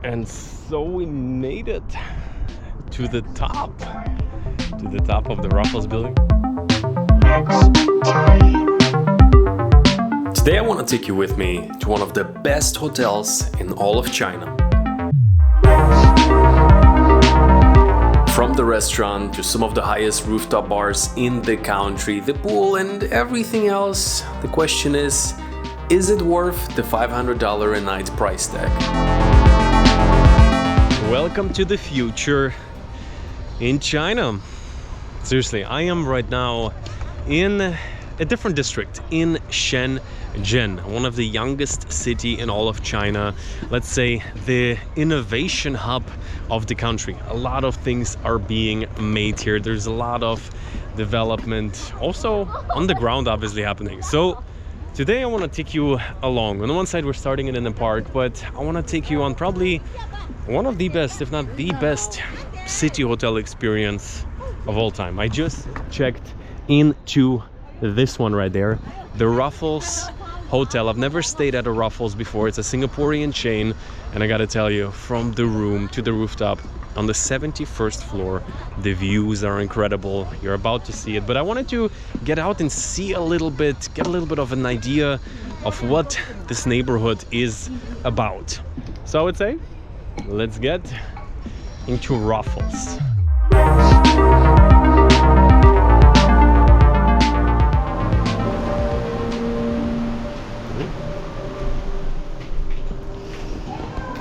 And so we made it to the top of the Raffles building. Today I want to take you with me to one of the best hotels in all of China. From the restaurant to some of the highest rooftop bars in the country, the pool and everything else, the question is it worth the $500 a night price tag? Welcome to the future in China. Seriously, I am right now in a different district in Shenzhen, one of the youngest city in all of China. Let's say the innovation hub of the country. A lot of things are being made here. There's a lot of development also on the ground obviously happening. So today I want to take you along. On the one side we're starting it in the park, but I want to take you on probably one of the best, if not the best, city hotel experience of all time. I just checked into this one right there, the Raffles Hotel. I've never stayed at a Raffles before. It's a Singaporean chain, and I gotta tell you, from the room to the rooftop on the 71st floor, the views are incredible. You're about to see it, but I wanted to get out and see a little bit, get a little bit of an idea of what this neighborhood is about. So I would say, let's get into Raffles.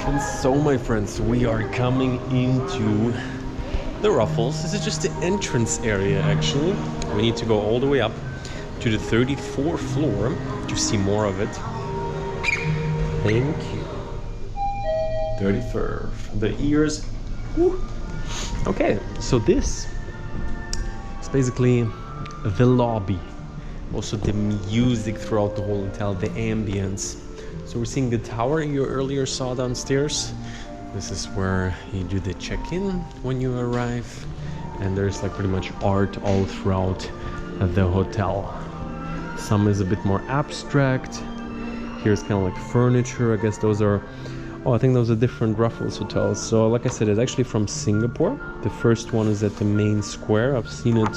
And so, my friends, we are coming into the Raffles. This is just the entrance area, actually. We need to go all the way up to the 34th floor to see more of it. Thank you. 33rd. The ears. Woo. Okay, so this is basically the lobby. Also the music throughout the whole hotel, the ambience. So we're seeing the tower you earlier saw downstairs. This is where you do the check-in when you arrive. And there's like pretty much art all throughout the hotel. Some is a bit more abstract. Here's kind of like furniture. I guess those are, I think those are different Raffles hotels. So like I said, it's actually from Singapore. The first one is at the main square. I've seen it,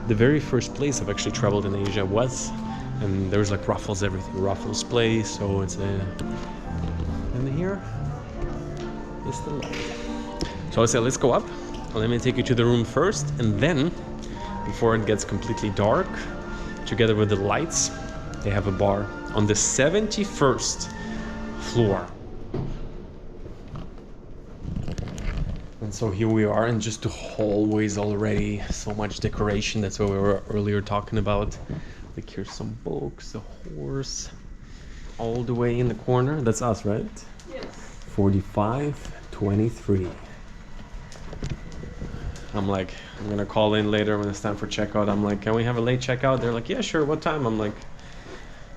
the very first place I've actually traveled in Asia was. And there's like Raffles everything, Raffles Place, so it's a... And here is the lobby. So I said, let's go up. Let me take you to the room first, and then, before it gets completely dark, together with the lights, they have a bar on the 71st floor. And so here we are, and just the hallways already, so much decoration. That's what we were earlier talking about. Like here's some books, a horse, all the way in the corner. That's us, right? Yes. 4523. I'm like, I'm gonna call in later when it's time for checkout. I'm like, can we have a late checkout? They're like, yeah, sure. What time? I'm like,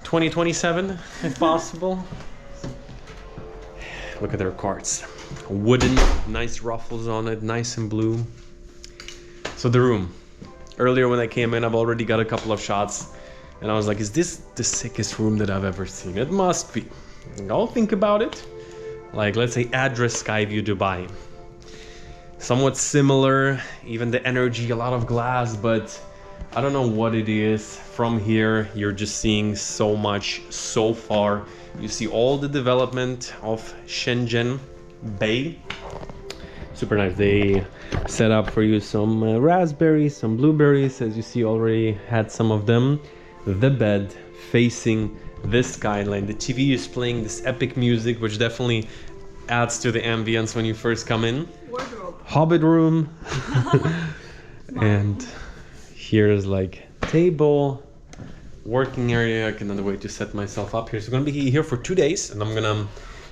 2027, if possible. Look at their carts. Wooden, nice ruffles on it, nice and blue. So the room. Earlier when I came in, I've already got a couple of shots. And I was like, is this the sickest room that I've ever seen? It must be. I'll think about it. Like, let's say address Skyview Dubai. Somewhat similar, even the energy, a lot of glass, but I don't know what it is. From here, you're just seeing so much so far. You see all the development of Shenzhen Bay. Super nice. They set up for you some raspberries, some blueberries, as you see already had some of them. The bed facing this skyline. The TV is playing this epic music, which definitely adds to the ambience when you first come in. Wardrobe. Hobbit room. And here's like table, working area, another way to set myself up here. So I'm gonna be here for 2 days, and I'm gonna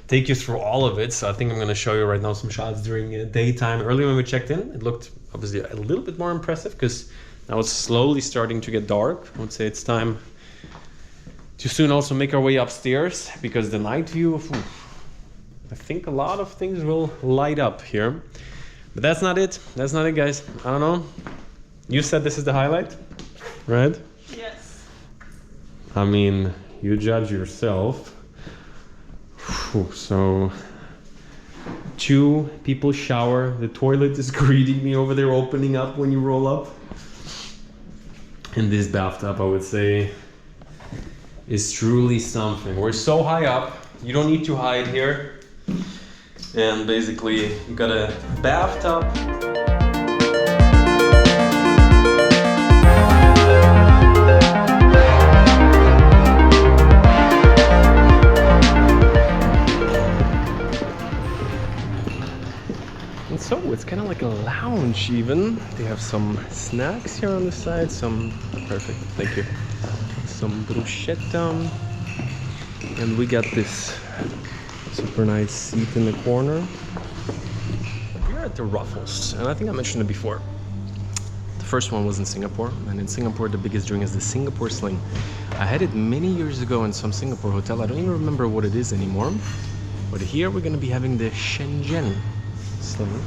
take you through all of it. So I think I'm gonna show you right now some shots during daytime. Earlier when we checked in, it looked obviously a little bit more impressive because now it's slowly starting to get dark. I would say it's time to soon also make our way upstairs because the night view, I think a lot of things will light up here. But that's not it. That's not it, guys. I don't know. You said this is the highlight, right? Yes. I mean, you judge yourself. So 2 people shower. The toilet is greeting me over there, opening up when you roll up. And this bathtub, I would say, is truly something. We're so high up, you don't need to hide here. And basically, you got a bathtub. And so it's kind of like a lounge even. They have some snacks here on the side, perfect, thank you. Some bruschetta. And we got this super nice seat in the corner. We're at the Raffles, and I think I mentioned it before. The first one was in Singapore, and in Singapore the biggest drink is the Singapore Sling. I had it many years ago in some Singapore hotel. I don't even remember what it is anymore. But here we're gonna be having the Shenzhen Sling.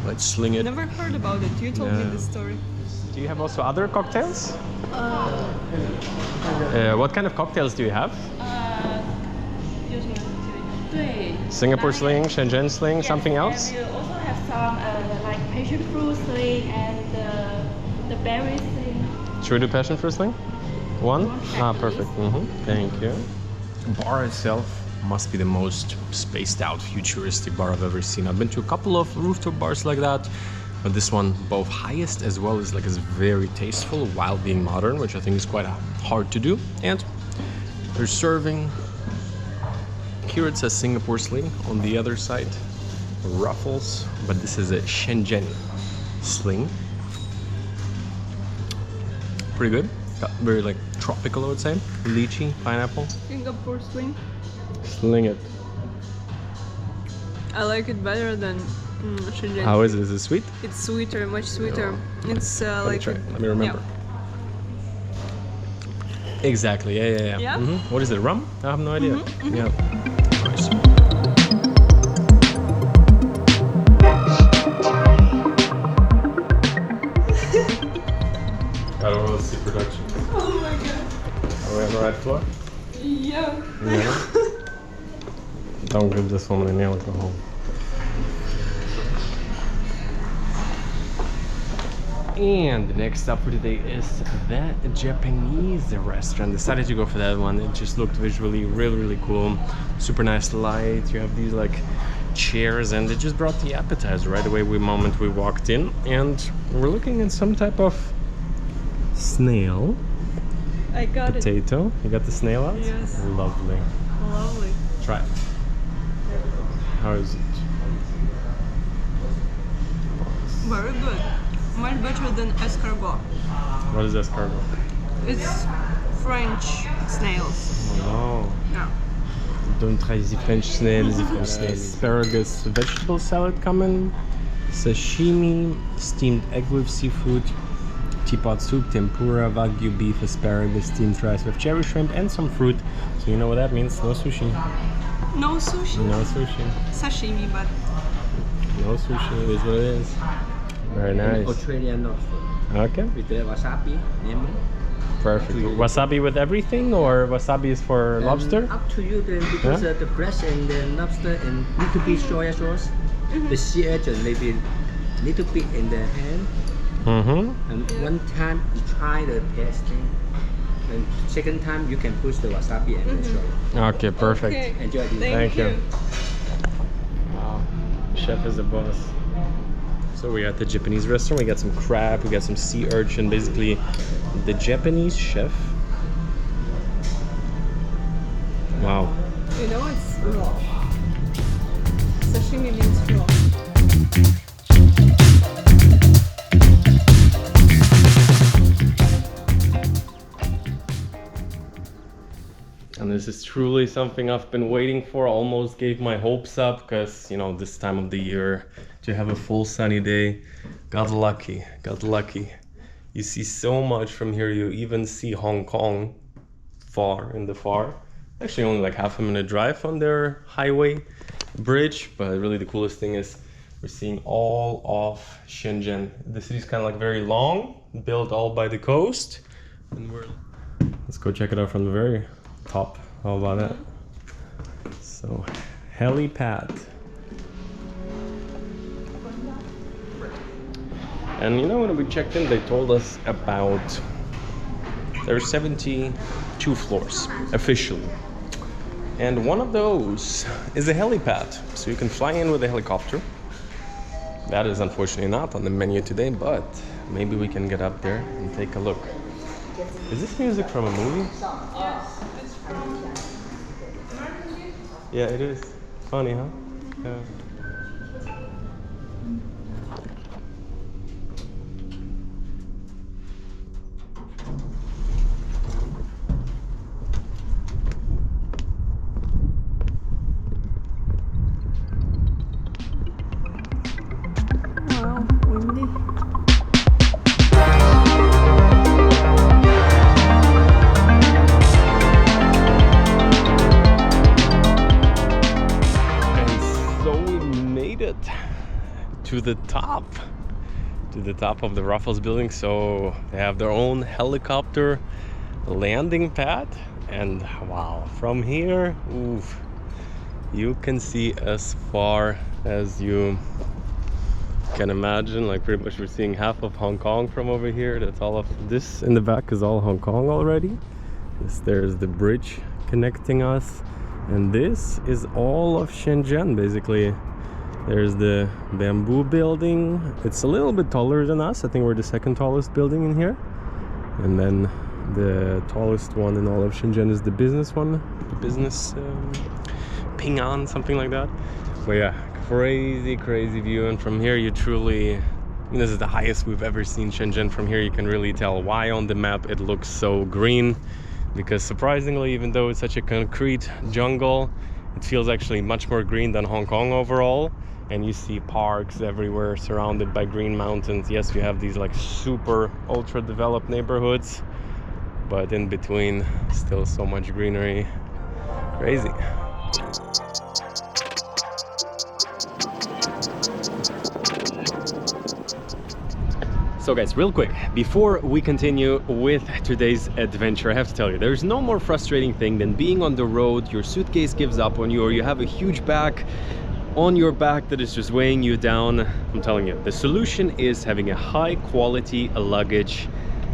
Let's sling it. Never heard about it. You told me this story. Do you have also other cocktails? What kind of cocktails do you have? Singapore Sling, Shenzhen Sling, yes, something else? And we also have some like passion fruit sling and the berry sling. Should we do passion fruit sling? One? Perfect. Thank you. The bar itself must be the most spaced out futuristic bar I've ever seen. I've been to a couple of rooftop bars like that, but this one, both highest as well as like is very tasteful while being modern, which I think is quite hard to do. And they're serving. Here it says Singapore Sling, on the other side Raffles, but this is a Shenzhen Sling. Pretty good. Very like tropical, I would say. Lychee, pineapple. Singapore Sling. Sling it. I like it better than Shenzhen. How is it? Is it sweet? It's sweeter, much sweeter. Oh. It's Let like. me try. Let me remember. Yeah. Exactly. Yeah. Yeah? What is it? Rum? I have no idea. Yeah. Nice. I don't want to see production. Oh my god. Are we on the right floor? Yeah. Yeah. Don't give this one any alcohol. And the next stop for today is that Japanese restaurant. Decided to go for that one. It just looked visually really cool. Super nice light. You have these like chairs, and they just brought the appetizer right away the moment we walked in. And we're looking at some type of snail. I got Potato. You got the snail out? Yes. Lovely. Lovely. Try it. How is it? Very good. Much better than escargot. What is escargot? It's French snails. Oh no. No. Don't try the French snails, the French snails. Asparagus vegetable salad coming. Sashimi, steamed egg with seafood. Teapot soup, tempura, wagyu beef, asparagus, steamed rice with cherry shrimp, and some fruit. So you know what that means? No sushi. No sushi? No sushi. Sashimi, but... No sushi, it is what it is. Very nice. Australian lobster. Okay. With the wasabi, lemon. Perfect. Wasabi with everything, or wasabi is for lobster? Up to you then, because the breast and the lobster and little bit soy sauce. The sea urchin maybe little bit in the hand. And one time you try the pasting, and second time you can push the wasabi and the soy. Okay, perfect. Okay. Enjoy the Thank you. Wow, chef is a boss. So we're at the Japanese restaurant. We got some crab, we got some sea urchin. Basically, the Japanese chef. Wow. You know it's raw. Sashimi means raw. And this is truly something I've been waiting for. I almost gave my hopes up because, you know, this time of the year to have a full sunny day. Got lucky, got lucky. You see so much from here. You even see Hong Kong far in the far. Actually only like half a minute drive on their highway bridge. But really the coolest thing is we're seeing all of Shenzhen. The city's kind of like very long, built all by the coast. And let's go check it out from the very top. How about that? So, Helipad. And you know, when we checked in, they told us about there's 72 floors officially. And one of those is a helipad. So you can fly in with a helicopter. That is unfortunately not on the menu today, but maybe we can get up there and take a look. Is this music from a movie? Yes, it's from American. Yeah, it is. Funny, huh? Yeah. Wow, windy. To the top of the Raffles building. So they have their own helicopter landing pad, and wow, from here, oof, you can see as far as you can imagine. Like pretty much we're seeing half of Hong Kong from over here. That's all of this in the back is all Hong Kong already. There's the bridge connecting us, and this is all of Shenzhen basically. There's the bamboo building. It's a little bit taller than us. I think we're the second tallest building in here. And then the tallest one in all of Shenzhen is the business one. The business Ping An, something like that. But yeah, crazy view. And from here you truly, this is the highest we've ever seen Shenzhen. From here you can really tell why on the map it looks so green. Because surprisingly, even though it's such a concrete jungle, it feels actually much more green than Hong Kong overall. And you see parks everywhere surrounded by green mountains. Yes, you have these like super ultra developed neighborhoods, but in between still so much greenery. Crazy. So guys, real quick, before we continue with today's adventure, I have to tell you, there's no more frustrating thing than being on the road, your suitcase gives up on you, or you have a huge bag on your back that is just weighing you down. I'm telling you, the solution is having a high quality luggage,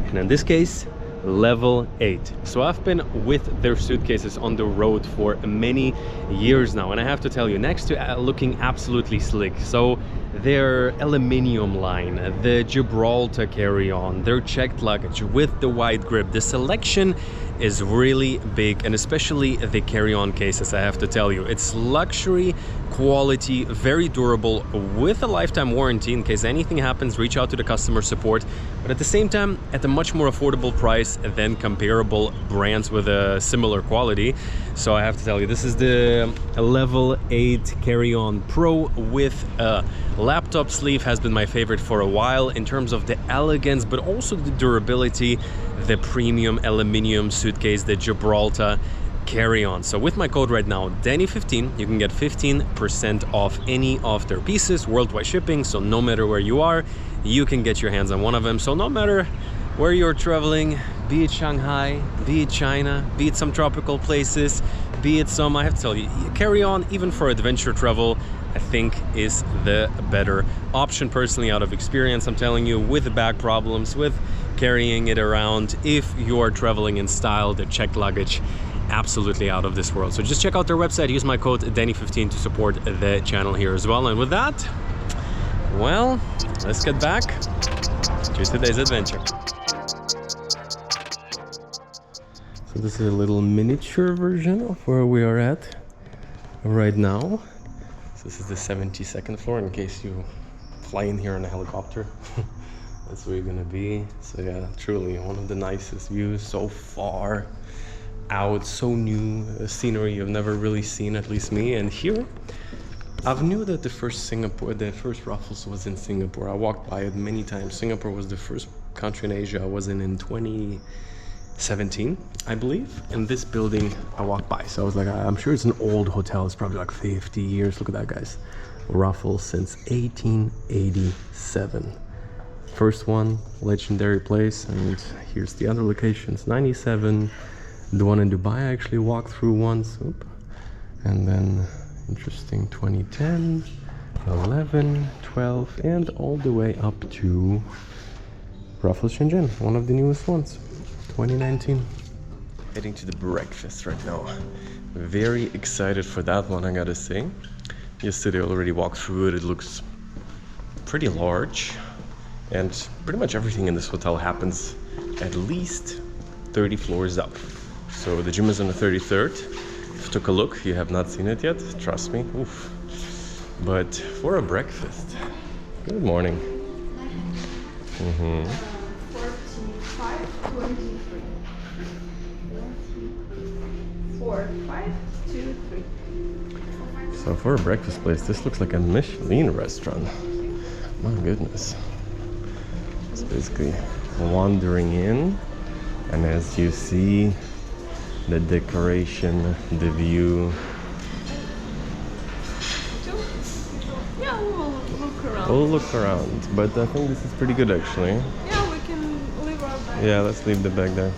and in this case, level 8. So I've been with their suitcases on the road for many years now, and I have to tell you, next to looking absolutely slick, so their aluminium line, the Gibraltar carry-on, their checked luggage with the wide grip, the selection is really big, and especially the carry-on cases, I have to tell you. It's luxury quality, very durable, with a lifetime warranty. In case anything happens, reach out to the customer support, but at the same time at a much more affordable price than comparable brands with a similar quality. So I have to tell you, this is the level 8 carry-on pro with a laptop sleeve. Has been my favorite for a while in terms of the elegance, but also the durability. The premium aluminium suitcase, the Gibraltar carry-on. So with my code right now, Danny15, you can get 15% off any of their pieces, worldwide shipping. So no matter where you are, you can get your hands on one of them. So no matter where you're traveling, be it Shanghai, be it China, be it some tropical places, be it some, I have to tell you, carry-on, even for adventure travel, I think is the better option personally, out of experience. I'm telling you, with the back problems, with carrying it around, if you are traveling in style, the checked luggage, absolutely out of this world. So just check out their website, use my code Danny15 to support the channel here as well. And with that, well, let's get back to today's adventure. So this is a little miniature version of where we are at right now. So this is the 72nd floor, in case you fly in here in a helicopter. That's where you're gonna be. So yeah, truly one of the nicest views so far out, so new, scenery you've never really seen, at least me. And here, I've knew that the first Raffles was in Singapore. I walked by it many times. Singapore was the first country in Asia I was in 2017, I believe. And this building I walked by, so I was like, I'm sure it's an old hotel. It's probably like 50 years. Look at that, guys. Raffles since 1887. First one, legendary place. And here's the other locations. 97. The one in Dubai I actually walked through once. Oop. And then interesting 2010. 11, 12, and all the way up to Raffles Shenzhen, one of the newest ones, 2019. Heading to the breakfast right now. Very excited for that one, I gotta say. Yesterday I already walked through it. It looks pretty large, and pretty much everything in this hotel happens at least 30 floors up. So the gym is on the 33rd. If you took a look, you have not seen it yet, trust me. Oof. But for a breakfast, good morning. 4523. 4523. So for a breakfast place, this looks like a Michelin restaurant. My goodness. It's basically wandering in, and as you see, the decoration, the view. Yeah, we'll look around. We'll look around, but I think this is pretty good actually. Yeah, we can leave our bag. Yeah, let's leave the bag there.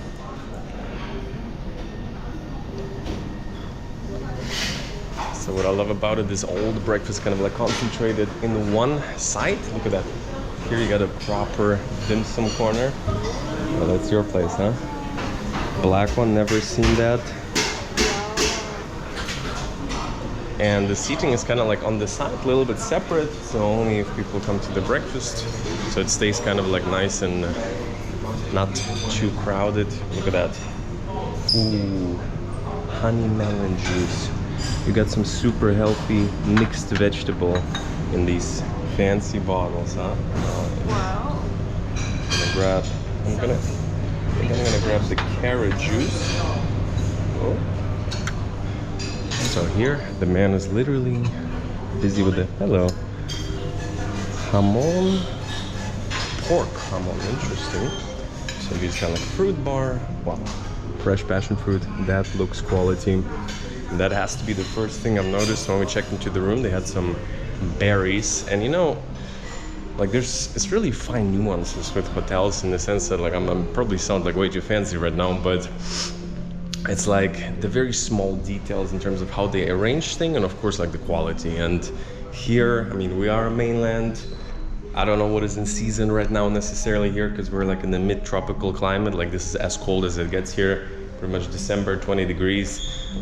So what I love about it is all the breakfast kind of like concentrated in one site. Look at that. Here you got a proper dim sum corner. Oh, that's your place, huh? Black one, never seen that. And the seating is kind of like on the side, a little bit separate, so only if people come to the breakfast. So it stays kind of like nice and not too crowded. Look at that. Ooh, honey melon juice. You got some super healthy mixed vegetable in these fancy bottles, huh? Wow. I'm gonna grab the carrot juice. Oh. So here, the man is literally busy with the, hello, hamon, pork hamon, interesting. So these kind of like fruit bar, wow, fresh passion fruit, that looks quality. And that has to be the first thing I've noticed when we checked into the room. They had some berries, and you know, like it's really fine nuances with hotels in the sense that like I'm probably sound like way too fancy right now, but it's like the very small details in terms of how they arrange things, and of course like the quality. And here, I mean, we are a mainland. I don't know what is in season right now necessarily here, because we're like in the mid-tropical climate. Like this is as cold as it gets here, pretty much December, 20 degrees.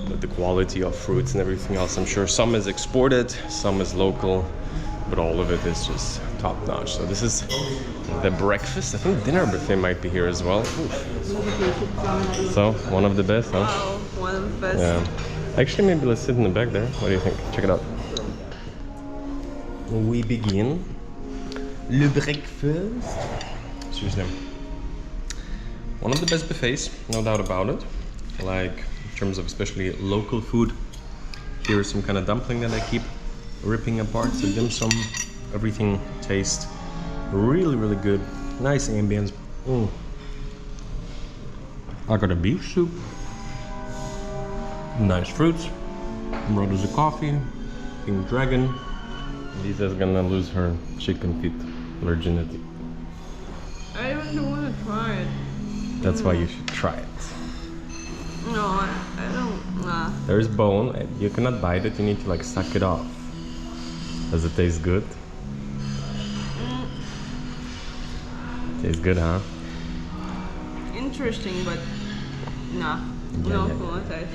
But the quality of fruits and everything else, I'm sure some is exported, some is local, but all of it is just top notch. So this is the breakfast. I think dinner buffet might be here as well. Oof. So one of the best, huh? Wow, one of the best. Yeah. Actually, maybe let's sit in the back there. What do you think? Check it out. We begin le breakfast. Seriously, one of the best buffets, no doubt about it. Like in terms of especially local food. Here is some kind of dumpling that I keep ripping apart. So dim sum, everything tastes really, really good. Nice ambience. I got a beef soup, nice fruits, brought us a coffee, Pink Dragon. Lisa's gonna lose her chicken feet virginity. I don't want to try it. That's why you should try it. No, I don't. Nah. There's bone. You cannot bite it. You need to like suck it off. Does it taste good? Tastes good, huh? Interesting, but nah. Yeah, No, yeah, no, taste.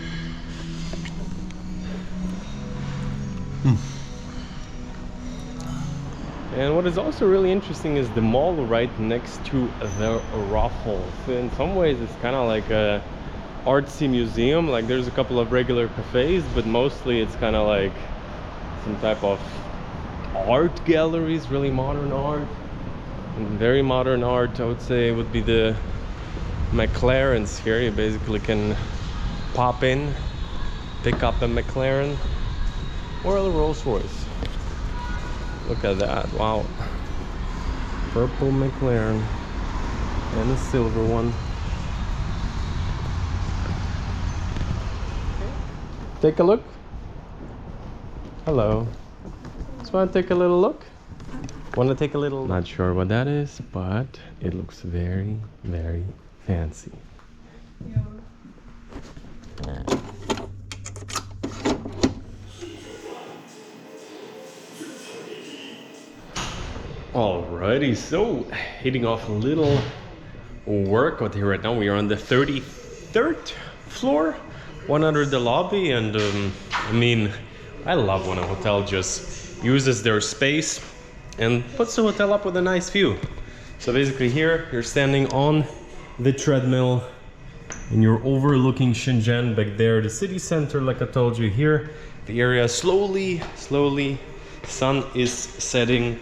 And what is also really interesting is the mall right next to the Raffles. In some ways, it's kind of like a artsy museum. Like there's a couple of regular cafes, but mostly it's kind of like some type of art galleries, really modern art. And very modern art, I would say, would be the McLarens here. You basically can pop in, pick up a McLaren or a Rolls Royce. Look at that, wow. Purple McLaren and a silver one. Take a look. Hello. Just want to take a little look? Want to take a little... Not sure what that is, but it looks very, very fancy. Yeah. Alrighty, so hitting off a little workout here right now. We are on the 33rd floor, one under the lobby, and I mean, I love when a hotel just uses their space and puts the hotel up with a nice view. So basically here, you're standing on the treadmill and you're overlooking Shenzhen. Back there, the city center, like I told you. Here, the area slowly, sun is setting.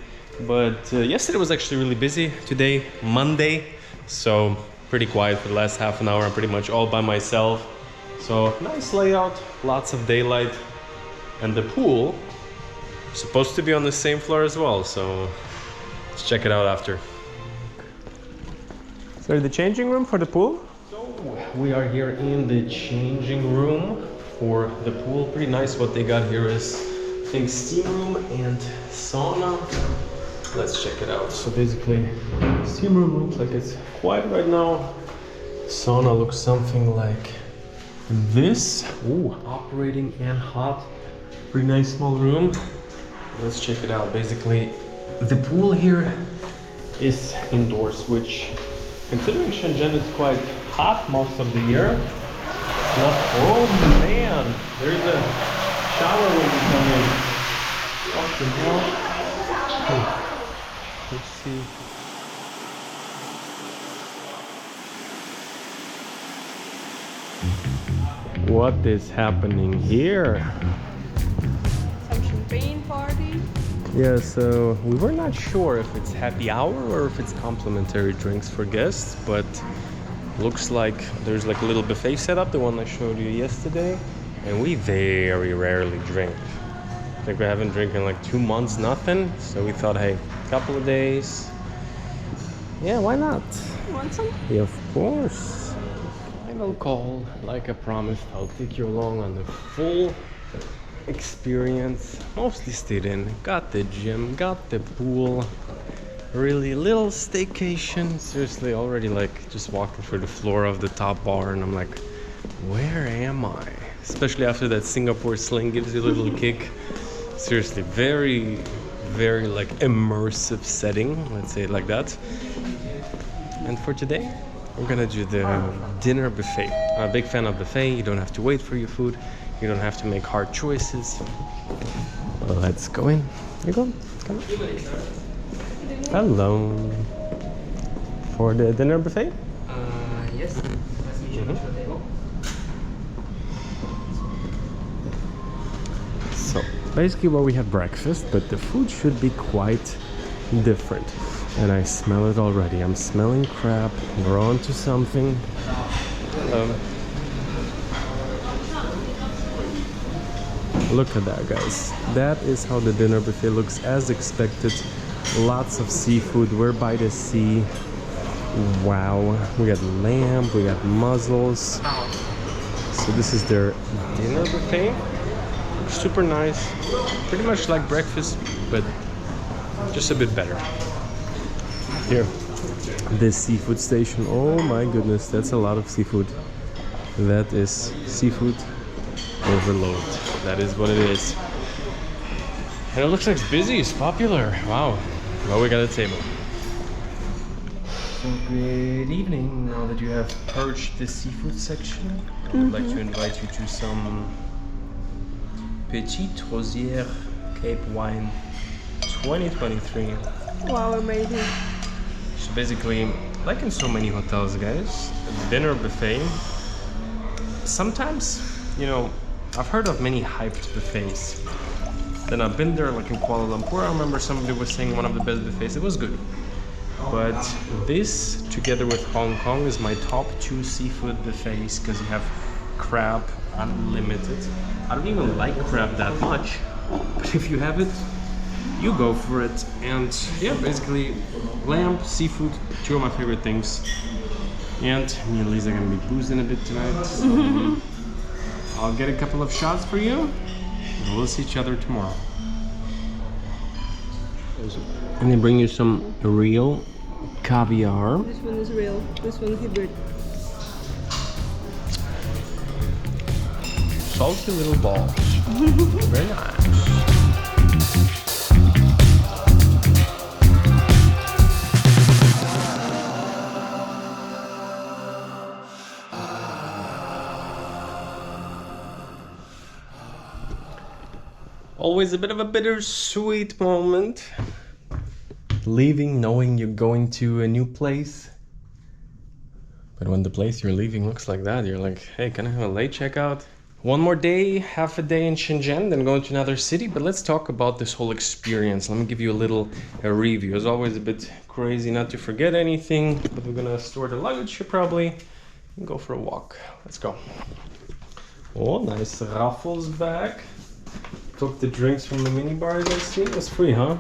But yesterday was actually really busy. Today, Monday, so pretty quiet for the last half an hour. I'm pretty much all by myself. So nice layout, lots of daylight. And the pool is supposed to be on the same floor as well. So let's check it out after. So the changing room for the pool? So we are here in the changing room for the pool. Pretty nice. What they got here is, I think, steam room and sauna. Let's check it out. So basically, steam room looks like it's quiet right now. Sauna looks something like this. Ooh, operating and hot. Pretty nice small room. Let's check it out. Basically, the pool here is indoors, which, considering Shenzhen is quite hot most of the year. Oh man, there's a shower when you come in. What the hell? Oh. Let's see. What is happening here? Some champagne party. Yeah, so we were not sure if it's happy hour or if it's complimentary drinks for guests, but looks like there's like a little buffet set up, the one I showed you yesterday, and we very rarely drink. I think we haven't drank in like 2 months, nothing. So we thought, hey, a couple of days. Yeah, why not? You want some? Yeah, of course. Final call, like I promised, I'll take you along on the full experience. Mostly stayed in, got the gym, got the pool. Really little staycation. Seriously, already like just walking through the floor of the top bar and I'm like, where am I? Especially after that Singapore sling gives you a little kick. Seriously, very like immersive setting, let's say it like that. And for today, we're gonna do the dinner buffet. I'm a big fan of buffet. You don't have to wait for your food. You don't have to make hard choices. Let's go in. Here you go. Come on. Hello. For the dinner buffet? Yes. So basically well, we had breakfast, but the food should be quite different. And I smell it already. I'm smelling crab. We're on to something. Look at that, guys. That is how the dinner buffet looks as expected. Lots of seafood. We're by the sea. Wow. We got lamb, we got mussels. So this is their dinner buffet. Super nice. Pretty much like breakfast, but just a bit better. Here, this seafood station. Oh my goodness, that's a lot of seafood. That is seafood overload. That is what it is. And it looks like it's busy, it's popular. Wow. Well, we got a table. So good evening. Now that you have purged the seafood section, I would like to invite you to some Petite Rosière Cape Wine 2023. Wow, amazing. So basically, like in so many hotels, guys, the dinner buffet, sometimes, you know, I've heard of many hyped buffets. Then I've been there, like in Kuala Lumpur. I remember somebody was saying one of the best buffets. It was good. But this, together with Hong Kong, is my top 2 seafood buffets because you have crab unlimited. I don't even like crab that much, but if you have it, you go for it. And yeah, basically lamb, seafood, 2 of my favorite things. And me and Lisa are gonna be boozing a bit tonight. So I'll get a couple of shots for you. And we'll see each other tomorrow. And they bring you some real caviar. This one is real. This one is hybrid. Salty little balls. Very nice. always a bit of a bittersweet moment. Leaving, knowing you're going to a new place. But when the place you're leaving looks like that, you're like, hey, can I have a late checkout? One more day, half a day in Shenzhen, then going to another city. But let's talk about this whole experience. Let me give you a little review. It's always a bit crazy not to forget anything, but we're gonna store the luggage here probably and go for a walk. Let's go. Oh, nice Raffles bag. Took the drinks from the minibar, as I see. It was free, huh?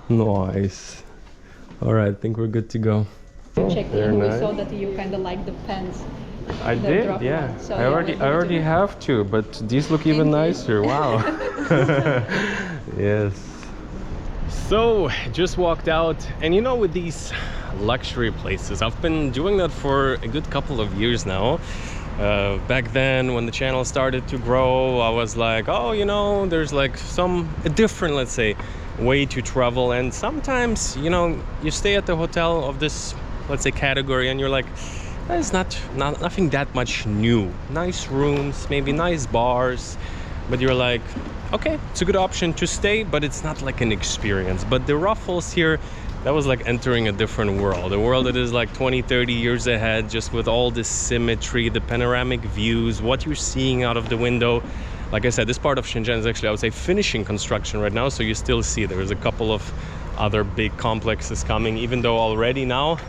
Nice. All right, I think we're good to go. Checked in, we saw that you kind of like the pants. I did, yeah. So I already have to, but these look even nicer. Wow. Yes. So, just walked out, and you know, with these luxury places, I've been doing that for a good couple of years now. Back then, when the channel started to grow, I was like, oh, you know, there's like a different, let's say, way to travel. And sometimes, you know, you stay at the hotel of this, let's say, category, and you're like, there's nothing that much new. Nice rooms, maybe nice bars, but you're like, okay, it's a good option to stay, but it's not like an experience. But the Raffles here, that was like entering a different world, a world that is like 20-30 years ahead, just with all this symmetry, the panoramic views, what you're seeing out of the window. Like I said, this part of Shenzhen is actually, I would say, finishing construction right now, so you still see there's a couple of other big complexes coming, even though already now.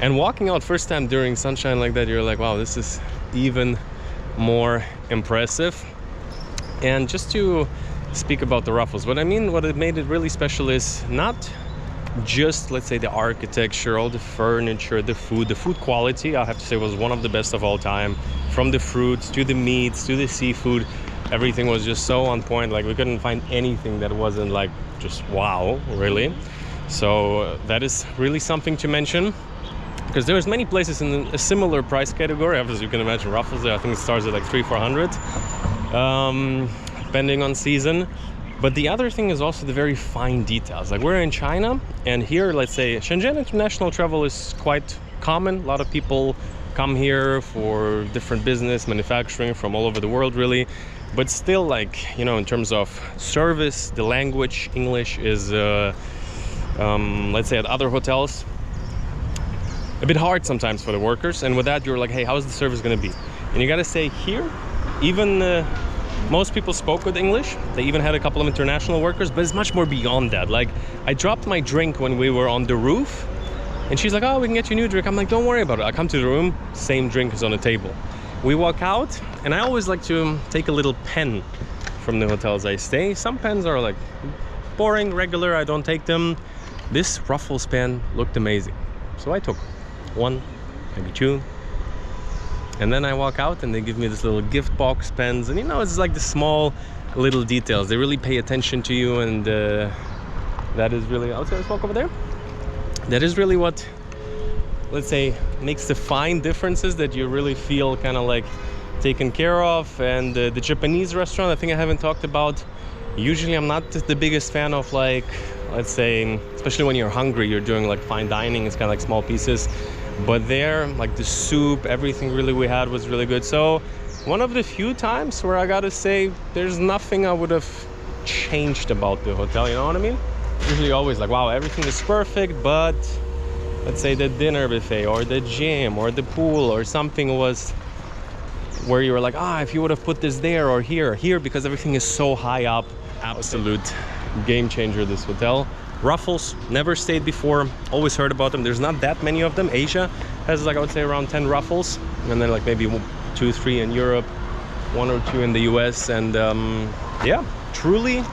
And walking out first time during sunshine like that, you're like, wow, this is even more impressive. And just to speak about the Raffles, what it made it really special is not just, let's say, the architecture, all the furniture, the food quality, I have to say, was one of the best of all time. From the fruits to the meats to the seafood, everything was just so on point. Like, we couldn't find anything that wasn't like just wow, really. So that is really something to mention, because there's many places in a similar price category. As you can imagine, Raffles there, I think it starts at like 300-400, depending on season. But the other thing is also the very fine details. Like, we're in China, and here, let's say, Shenzhen international travel is quite common. A lot of people come here for different business, manufacturing from all over the world, really. But still, like, you know, in terms of service, the language, English is, let's say, at other hotels, a bit hard sometimes for the workers. And with that, you're like, hey, how is the service going to be? And you got to say, here, even most people spoke good English. They even had a couple of international workers, but it's much more beyond that. Like, I dropped my drink when we were on the roof, and she's like, oh, we can get you a new drink. I'm like, don't worry about it. I come to the room, same drink is on the table. We walk out, and I always like to take a little pen from the hotels I stay. Some pens are like boring, regular, I don't take them. This Raffles pen looked amazing, so I took one, maybe two. And then I walk out, and they give me this little gift box pens. And you know, it's like the small little details. They really pay attention to you, and that is really, I'll say, let's walk over there. That is really what, let's say, makes the fine differences, that you really feel kind of like taken care of. And the Japanese restaurant, I think I haven't talked about. Usually I'm not the biggest fan of, like, let's say, especially when you're hungry, you're doing like fine dining, it's kind of like small pieces. But there, like, the soup, everything really we had was really good. So one of the few times where I gotta say, there's nothing I would have changed about the hotel, you know what I mean? Usually always like, wow, everything is perfect, but let's say the dinner buffet or the gym or the pool or something was where you were like, if you would have put this there or here, because everything is so high up. Absolute game changer, this hotel. Raffles, never stayed before, always heard about them. There's not that many of them. Asia has, like, I would say, around 10 Raffles, and then like maybe 2-3 in Europe, 1 or 2 in the US. And yeah, truly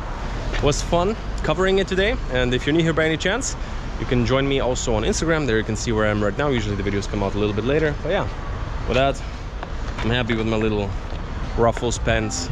was fun covering it today. And if you're new here by any chance, you can join me also on Instagram. There you can see where I am right now. Usually the videos come out a little bit later, but yeah, with that, I'm happy with my little Raffles pens.